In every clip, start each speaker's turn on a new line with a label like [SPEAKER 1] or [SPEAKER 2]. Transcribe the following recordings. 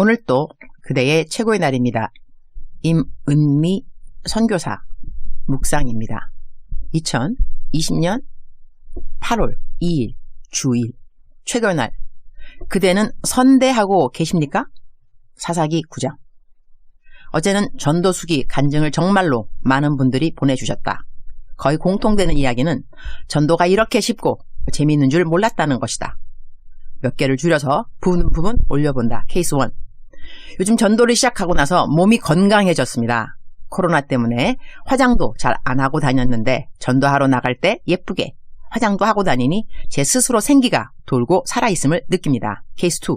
[SPEAKER 1] 오늘 또 그대의 최고의 날입니다. 임은미 선교사 묵상입니다. 2020년 8월 2일 주일 최고의 날. 그대는 선대하고 계십니까? 사사기 9장. 어제는 전도수기 간증을 정말로 많은 분들이 보내주셨다. 거의 공통되는 이야기는 전도가 이렇게 쉽고 재미있는 줄 몰랐다는 것이다. 몇 개를 줄여서 부분 올려본다. 케이스 1. 요즘 전도를 시작하고 나서 몸이 건강해졌습니다. 코로나 때문에 화장도 잘 안 하고 다녔는데 전도하러 나갈 때 예쁘게 화장도 하고 다니니 제 스스로 생기가 돌고 살아있음을 느낍니다. 케이스 2.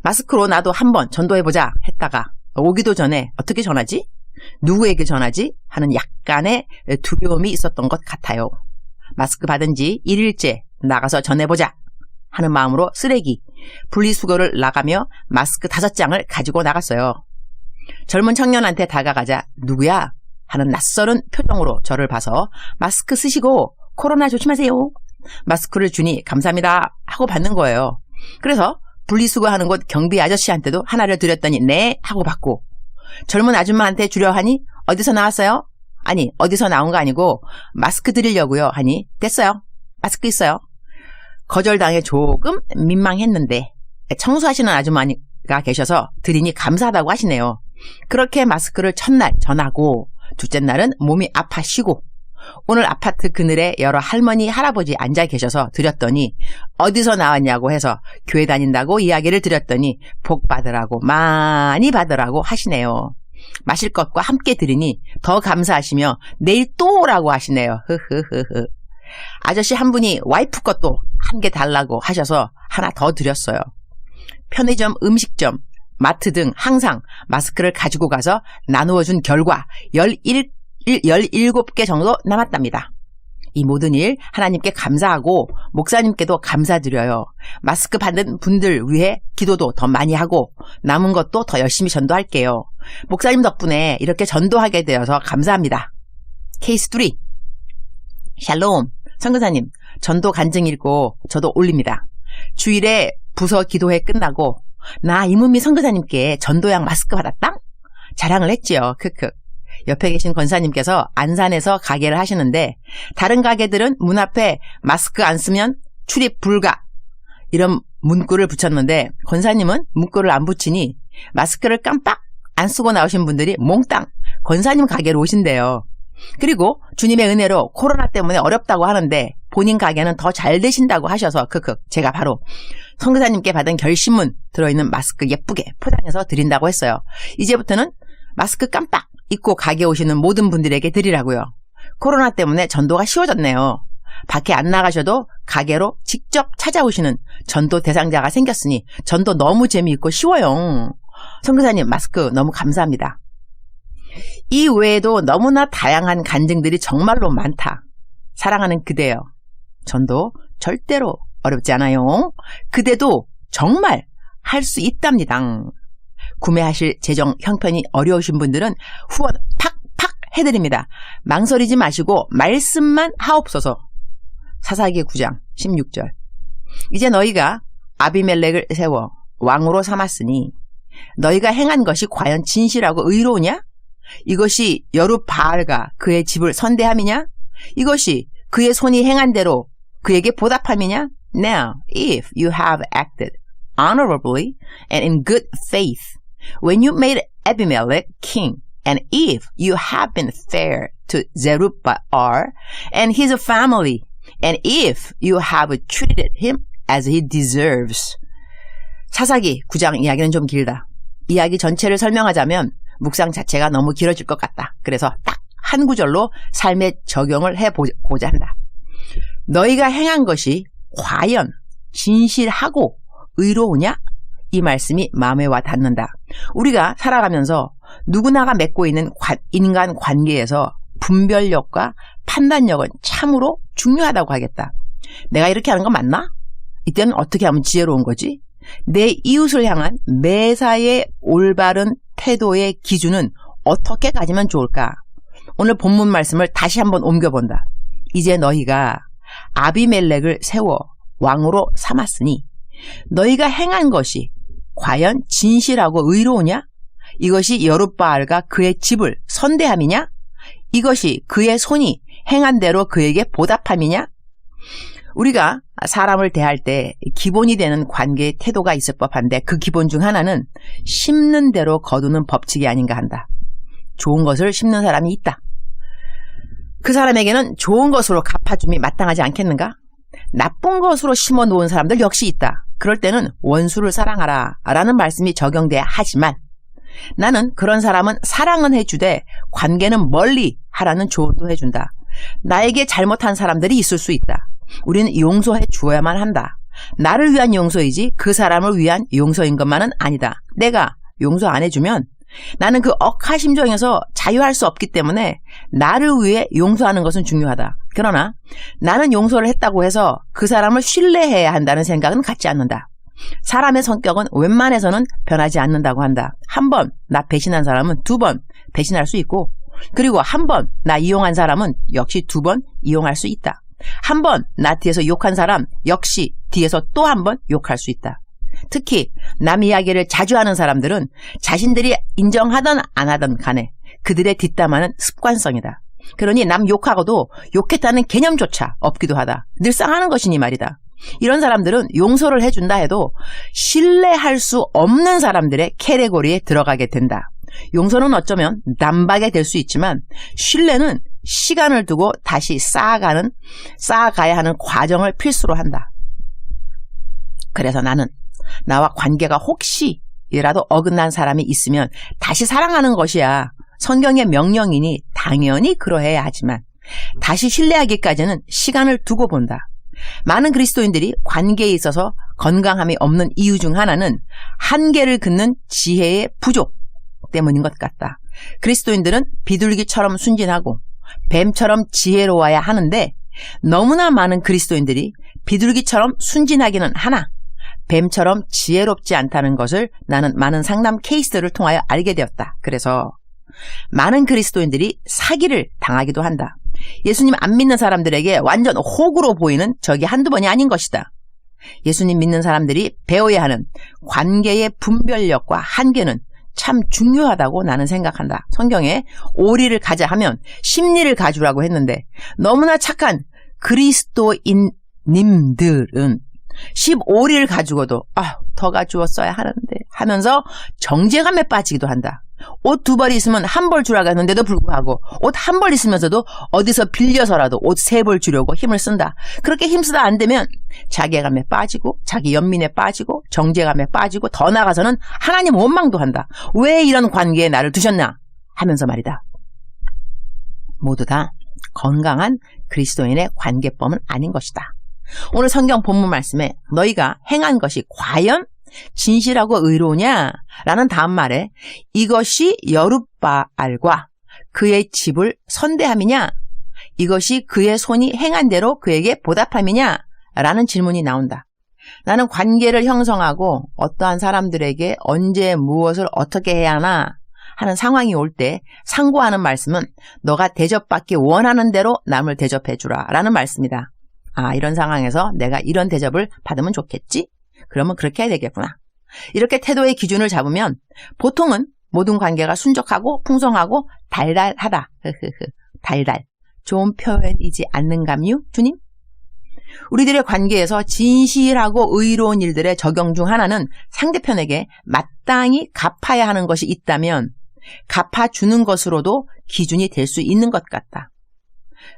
[SPEAKER 1] 마스크로 나도 한번 전도해보자 했다가 오기도 전에 어떻게 전하지? 누구에게 전하지? 하는 약간의 두려움이 있었던 것 같아요. 마스크 받은 지 1일째 나가서 전해보자 하는 마음으로 쓰레기, 분리수거를 나가며 마스크 5장을 가지고 나갔어요. 젊은 청년한테 다가가자 누구야? 하는 낯설은 표정으로 저를 봐서 마스크 쓰시고 코로나 조심하세요. 마스크를 주니 감사합니다 하고 받는 거예요. 그래서 분리수거하는 곳 경비 아저씨한테도 하나를 드렸더니 네 하고 받고, 젊은 아줌마한테 주려 하니 어디서 나왔어요? 아니 어디서 나온 거 아니고 마스크 드리려고요 하니 됐어요. 마스크 있어요. 거절당해 조금 민망했는데 청소하시는 아주머니가 계셔서 드리니 감사하다고 하시네요. 그렇게 마스크를 첫날 전하고 둘째 날은 몸이 아파시고 오늘 아파트 그늘에 여러 할머니 할아버지 앉아 계셔서 드렸더니 어디서 나왔냐고 해서 교회 다닌다고 이야기를 드렸더니 복 받으라고 많이 받으라고 하시네요. 마실 것과 함께 드리니 더 감사하시며 내일 또 오라고 하시네요. 흐흐흐흐. 아저씨 한 분이 와이프 것도 한 개 달라고 하셔서 하나 더 드렸어요. 편의점, 음식점, 마트 등 항상 마스크를 가지고 가서 나누어 준 결과 17개 정도 남았답니다. 이 모든 일 하나님께 감사하고 목사님께도 감사드려요. 마스크 받는 분들 위해 기도도 더 많이 하고 남은 것도 더 열심히 전도할게요. 목사님 덕분에 이렇게 전도하게 되어서 감사합니다. 케이스 3. 샬롬. 선교사님, 전도 간증 읽고 저도 올립니다. 주일에 부서 기도회 끝나고 나 임은미 선교사님께 전도양 마스크 받았다? 자랑을 했지요. 크크. 옆에 계신 권사님께서 안산에서 가게를 하시는데 다른 가게들은 문 앞에 마스크 안 쓰면 출입 불가 이런 문구를 붙였는데 권사님은 문구를 안 붙이니 마스크를 깜빡 안 쓰고 나오신 분들이 몽땅 권사님 가게로 오신대요. 그리고 주님의 은혜로 코로나 때문에 어렵다고 하는데 본인 가게는 더 잘 되신다고 하셔서 크크 제가 바로 선교사님께 받은 결심문 들어있는 마스크 예쁘게 포장해서 드린다고 했어요. 이제부터는 마스크 깜빡 잊고 가게 오시는 모든 분들에게 드리라고요. 코로나 때문에 전도가 쉬워졌네요. 밖에 안 나가셔도 가게로 직접 찾아오시는 전도 대상자가 생겼으니 전도 너무 재미있고 쉬워요. 선교사님 마스크 너무 감사합니다. 이 외에도 너무나 다양한 간증들이 정말로 많다. 사랑하는 그대여. 전도 절대로 어렵지 않아요. 그대도 정말 할 수 있답니다. 구매하실 재정 형편이 어려우신 분들은 후원 팍팍 해드립니다. 망설이지 마시고 말씀만 하옵소서. 사사기 9장 16절. 이제 너희가 아비멜렉을 세워 왕으로 삼았으니 너희가 행한 것이 과연 진실하고 의로우냐? 이것이 여룻바알과 그의 집을 선대함이냐? 이것이 그의 손이 행한 대로 그에게 보답함이냐? Now, if you have acted honorably and in good faith when you made Abimelech king, and if you have been fair to Zerubbabel and his family, and if you have treated him as he deserves. 사사기 9장 이야기는 좀 길다. 이야기 전체를 설명하자면 묵상 자체가 너무 길어질 것 같다. 그래서 딱 한 구절로 삶에 적용을 해보고자 한다. 너희가 행한 것이 과연 진실하고 의로우냐? 이 말씀이 마음에 와 닿는다. 우리가 살아가면서 누구나가 맺고 있는 인간 관계에서 분별력과 판단력은 참으로 중요하다고 하겠다. 내가 이렇게 하는 건 맞나? 이때는 어떻게 하면 지혜로운 거지? 내 이웃을 향한 매사의 올바른 태도의 기준은 어떻게 가지면 좋을까? 오늘 본문 말씀을 다시 한번 옮겨본다. 이제 너희가 아비멜렉을 세워 왕으로 삼았으니 너희가 행한 것이 과연 진실하고 의로우냐? 이것이 여룻바알과 그의 집을 선대함이냐? 이것이 그의 손이 행한 대로 그에게 보답함이냐? 우리가 사람을 대할 때 기본이 되는 관계의 태도가 있을 법한데 그 기본 중 하나는 심는 대로 거두는 법칙이 아닌가 한다. 좋은 것을 심는 사람이 있다. 그 사람에게는 좋은 것으로 갚아줌이 마땅하지 않겠는가? 나쁜 것으로 심어 놓은 사람들 역시 있다. 그럴 때는 원수를 사랑하라 라는 말씀이 적용돼야 하지만 나는 그런 사람은 사랑은 해주되 관계는 멀리 하라는 조언도 해준다. 나에게 잘못한 사람들이 있을 수 있다. 우리는 용서해 주어야만 한다. 나를 위한 용서이지 그 사람을 위한 용서인 것만은 아니다. 내가 용서 안 해주면 나는 그 억하심정에서 자유할 수 없기 때문에 나를 위해 용서하는 것은 중요하다. 그러나 나는 용서를 했다고 해서 그 사람을 신뢰해야 한다는 생각은 갖지 않는다. 사람의 성격은 웬만해서는 변하지 않는다고 한다. 한 번 나 배신한 사람은 2번 배신할 수 있고, 그리고 한 번 나 이용한 사람은 역시 2번 이용할 수 있다. 한 번 나 뒤에서 욕한 사람 역시 뒤에서 또 한 번 욕할 수 있다. 특히 남 이야기를 자주 하는 사람들은 자신들이 인정하든 안 하든 간에 그들의 뒷담화는 습관성이다. 그러니 남 욕하고도 욕했다는 개념조차 없기도 하다. 늘상 하는 것이니 말이다. 이런 사람들은 용서를 해준다 해도 신뢰할 수 없는 사람들의 캐테고리에 들어가게 된다. 용서는 어쩌면 남박에 될 수 있지만 신뢰는 시간을 두고 다시 쌓아가야 하는 과정을 필수로 한다. 그래서 나는 나와 관계가 혹시라도 어긋난 사람이 있으면 다시 사랑하는 것이야 성경의 명령이니 당연히 그러해야 하지만 다시 신뢰하기까지는 시간을 두고 본다. 많은 그리스도인들이 관계에 있어서 건강함이 없는 이유 중 하나는 한계를 긋는 지혜의 부족 때문인 것 같다. 그리스도인들은 비둘기처럼 순진하고 뱀처럼 지혜로워야 하는데 너무나 많은 그리스도인들이 비둘기처럼 순진하기는 하나 뱀처럼 지혜롭지 않다는 것을 나는 많은 상담 케이스를 통하여 알게 되었다. 그래서 많은 그리스도인들이 사기를 당하기도 한다. 예수님 안 믿는 사람들에게 완전 호구로 보이는 적이 한두 번이 아닌 것이다. 예수님 믿는 사람들이 배워야 하는 관계의 분별력과 한계는 참 중요하다고 나는 생각한다. 성경에 오리를 가자 하면 심리를 가주라고 했는데 너무나 착한 그리스도인님들은 15리를 가지고도 더 가주었어야 하는데 하면서 정죄감에 빠지기도 한다. 옷 2벌이 있으면 1벌 주라고 했는데도 불구하고 옷 1벌 있으면서도 어디서 빌려서라도 옷 3벌 주려고 힘을 쓴다. 그렇게 힘쓰다 안 되면 자괴감에 빠지고 자기 연민에 빠지고 정죄감에 빠지고 더 나아가서는 하나님 원망도 한다. 왜 이런 관계에 나를 두셨나 하면서 말이다. 모두 다 건강한 그리스도인의 관계법은 아닌 것이다. 오늘 성경 본문 말씀에 너희가 행한 것이 과연 진실하고 의로우냐? 라는 다음 말에 이것이 여룻바알과 그의 집을 선대함이냐? 이것이 그의 손이 행한 대로 그에게 보답함이냐? 라는 질문이 나온다. 나는 관계를 형성하고 어떠한 사람들에게 언제 무엇을 어떻게 해야 하나 하는 상황이 올 때 상고하는 말씀은 너가 대접받기 원하는 대로 남을 대접해주라 라는 말씀이다. 이런 상황에서 내가 이런 대접을 받으면 좋겠지? 그러면 그렇게 해야 되겠구나. 이렇게 태도의 기준을 잡으면 보통은 모든 관계가 순적하고 풍성하고 달달하다. 달달. 좋은 표현이지 않는감요, 주님? 우리들의 관계에서 진실하고 의로운 일들의 적용 중 하나는 상대편에게 마땅히 갚아야 하는 것이 있다면 갚아주는 것으로도 기준이 될 수 있는 것 같다.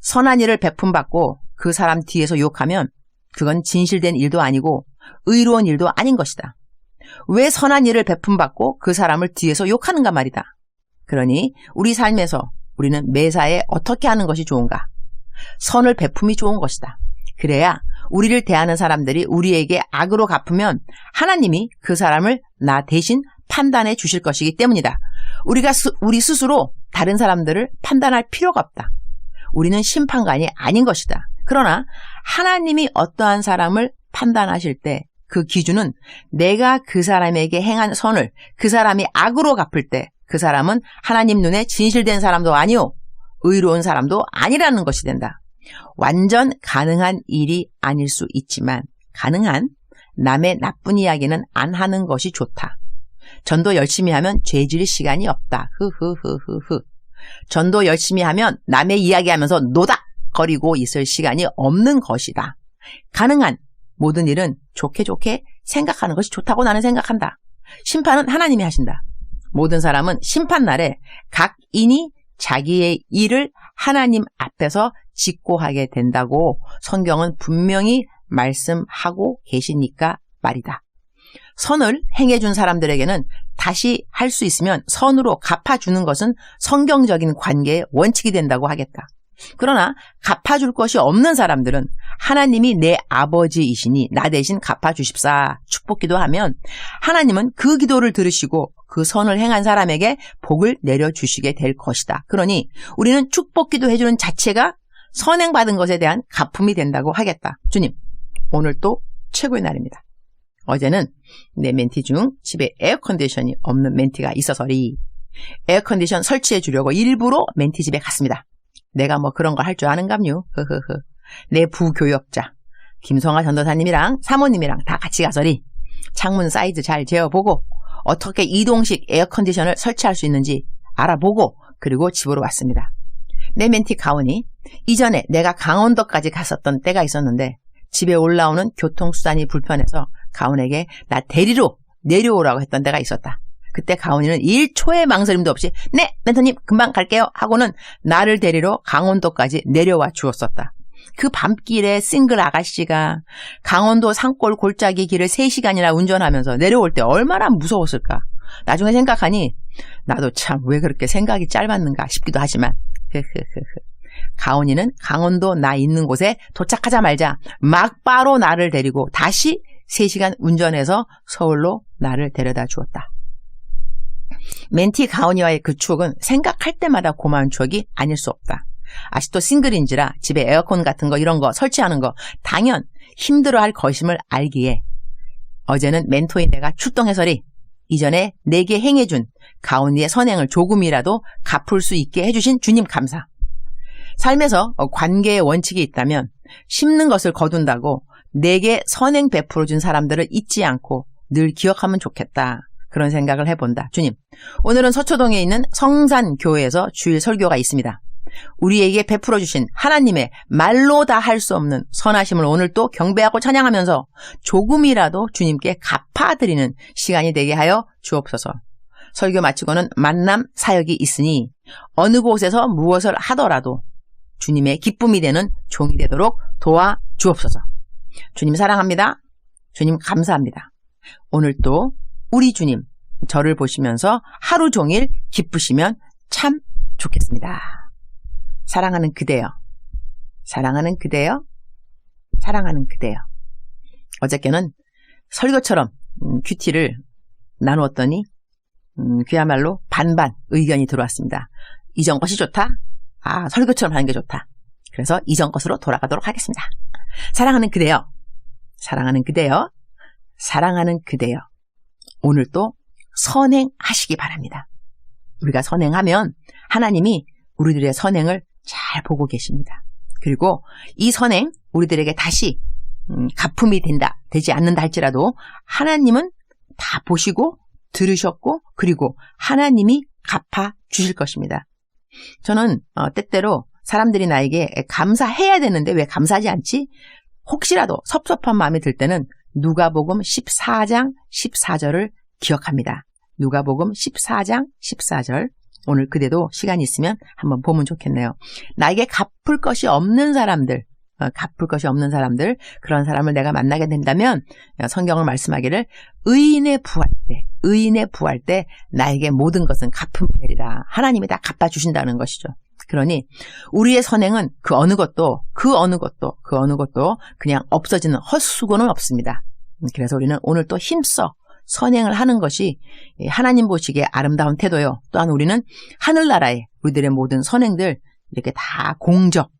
[SPEAKER 1] 선한 일을 베품받고 그 사람 뒤에서 욕하면 그건 진실된 일도 아니고 의로운 일도 아닌 것이다. 왜 선한 일을 베품받고 그 사람을 뒤에서 욕하는가 말이다. 그러니 우리 삶에서 우리는 매사에 어떻게 하는 것이 좋은가? 선을 베품이 좋은 것이다. 그래야 우리를 대하는 사람들이 우리에게 악으로 갚으면 하나님이 그 사람을 나 대신 판단해 주실 것이기 때문이다. 우리가 우리 스스로 다른 사람들을 판단할 필요가 없다. 우리는 심판관이 아닌 것이다. 그러나 하나님이 어떠한 사람을 판단하실 때 그 기준은 내가 그 사람에게 행한 선을 그 사람이 악으로 갚을 때 그 사람은 하나님 눈에 진실된 사람도 아니오 의로운 사람도 아니라는 것이 된다. 완전 가능한 일이 아닐 수 있지만 가능한 남의 나쁜 이야기는 안 하는 것이 좋다. 전도 열심히 하면 죄질 시간이 없다. 흐흐흐흐흐. 전도 열심히 하면 남의 이야기하면서 노닥거리고 있을 시간이 없는 것이다. 가능한 모든 일은 좋게 생각하는 것이 좋다고 나는 생각한다. 심판은 하나님이 하신다. 모든 사람은 심판날에 각인이 자기의 일을 하나님 앞에서 직고하게 된다고 성경은 분명히 말씀하고 계시니까 말이다. 선을 행해준 사람들에게는 다시 할 수 있으면 선으로 갚아주는 것은 성경적인 관계의 원칙이 된다고 하겠다. 그러나 갚아줄 것이 없는 사람들은 하나님이 내 아버지이시니 나 대신 갚아주십사 축복기도 하면 하나님은 그 기도를 들으시고 그 선을 행한 사람에게 복을 내려주시게 될 것이다. 그러니 우리는 축복기도 해주는 자체가 선행받은 것에 대한 갚음이 된다고 하겠다. 주님, 오늘 또 최고의 날입니다. 어제는 내 멘티 중 집에 에어컨디션이 없는 멘티가 있어서리 에어컨디션 설치해 주려고 일부러 멘티 집에 갔습니다. 내가 뭐 그런 거 할 줄 아는감요. 흐흐흐. 내 부교역자 김성아 전도사님이랑 사모님이랑 다 같이 가서리 창문 사이즈 잘 재어보고 어떻게 이동식 에어컨디션을 설치할 수 있는지 알아보고 그리고 집으로 왔습니다. 내 멘티 가온이 이전에 내가 강원도까지 갔었던 때가 있었는데 집에 올라오는 교통수단이 불편해서 가온에게 나 데리러 내려오라고 했던 때가 있었다. 그때 가온이는 1초의 망설임도 없이 네 멘토님 금방 갈게요 하고는 나를 데리러 강원도까지 내려와 주었었다. 그 밤길에 싱글 아가씨가 강원도 산골 골짜기 길을 3시간이나 운전하면서 내려올 때 얼마나 무서웠을까. 나중에 생각하니 나도 참 왜 그렇게 생각이 짧았는가 싶기도 하지만 가온이는 강원도 나 있는 곳에 도착하자마자 막바로 나를 데리고 다시 3시간 운전해서 서울로 나를 데려다 주었다. 멘티 가온이와의 그 추억은 생각할 때마다 고마운 추억이 아닐 수 없다. 아직도 싱글인지라 집에 에어컨 같은 거 이런 거 설치하는 거 당연 힘들어할 것임을 알기에 어제는 멘토인 내가 출동해서리 이전에 내게 행해준 가온이의 선행을 조금이라도 갚을 수 있게 해주신 주님 감사. 삶에서 관계의 원칙이 있다면 심는 것을 거둔다고 내게 선행 베풀어준 사람들을 잊지 않고 늘 기억하면 좋겠다. 그런 생각을 해본다. 주님, 오늘은 서초동에 있는 성산교회에서 주일 설교가 있습니다. 우리에게 베풀어 주신 하나님의 말로 다 할 수 없는 선하심을 오늘 또 경배하고 찬양하면서 조금이라도 주님께 갚아드리는 시간이 되게 하여 주옵소서. 설교 마치고는 만남 사역이 있으니 어느 곳에서 무엇을 하더라도 주님의 기쁨이 되는 종이 되도록 도와주옵소서. 주님 사랑합니다. 주님 감사합니다. 오늘 또 우리 주님 저를 보시면서 하루 종일 기쁘시면 참 좋겠습니다. 사랑하는 그대여, 사랑하는 그대여, 사랑하는 그대여. 어저께는 설교처럼 큐티를 나누었더니 그야말로 반반 의견이 들어왔습니다. 이전 것이 좋다? 아, 설교처럼 하는 게 좋다. 그래서 이전 것으로 돌아가도록 하겠습니다. 사랑하는 그대여, 사랑하는 그대여, 사랑하는 그대여. 오늘 또 선행하시기 바랍니다. 우리가 선행하면 하나님이 우리들의 선행을 잘 보고 계십니다. 그리고 이 선행 우리들에게 다시 갚음이 되지 않는다 할지라도 하나님은 다 보시고 들으셨고 그리고 하나님이 갚아 주실 것입니다. 저는 때때로 사람들이 나에게 감사해야 되는데 왜 감사하지 않지? 혹시라도 섭섭한 마음이 들 때는 누가복음 14장 14절을 기억합니다. 누가복음 14장 14절. 오늘 그대도 시간이 있으면 한번 보면 좋겠네요. 나에게 갚을 것이 없는 사람들, 그런 사람을 내가 만나게 된다면 성경을 말씀하기를 의인의 부할 때 나에게 모든 것은 갚음이 되리라. 하나님이 다 갚아주신다는 것이죠. 그러니 우리의 선행은 그 어느 것도 그냥 없어지는 헛수고는 없습니다. 그래서 우리는 오늘 또 힘써 선행을 하는 것이 하나님 보시기에 아름다운 태도요. 또한 우리는 하늘나라에 우리들의 모든 선행들 이렇게 다 공적,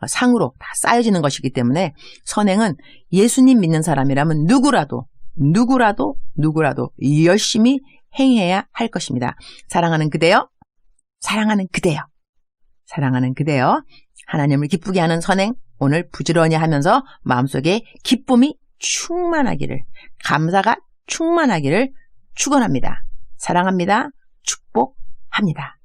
[SPEAKER 1] 상으로 다 쌓여지는 것이기 때문에 선행은 예수님 믿는 사람이라면 누구라도 열심히 행해야 할 것입니다. 사랑하는 그대여, 사랑하는 그대여, 사랑하는 그대여. 하나님을 기쁘게 하는 선행 오늘 부지런히 하면서 마음속에 기쁨이 충만하기를, 감사가 충만하기를 축원합니다. 사랑합니다. 축복합니다.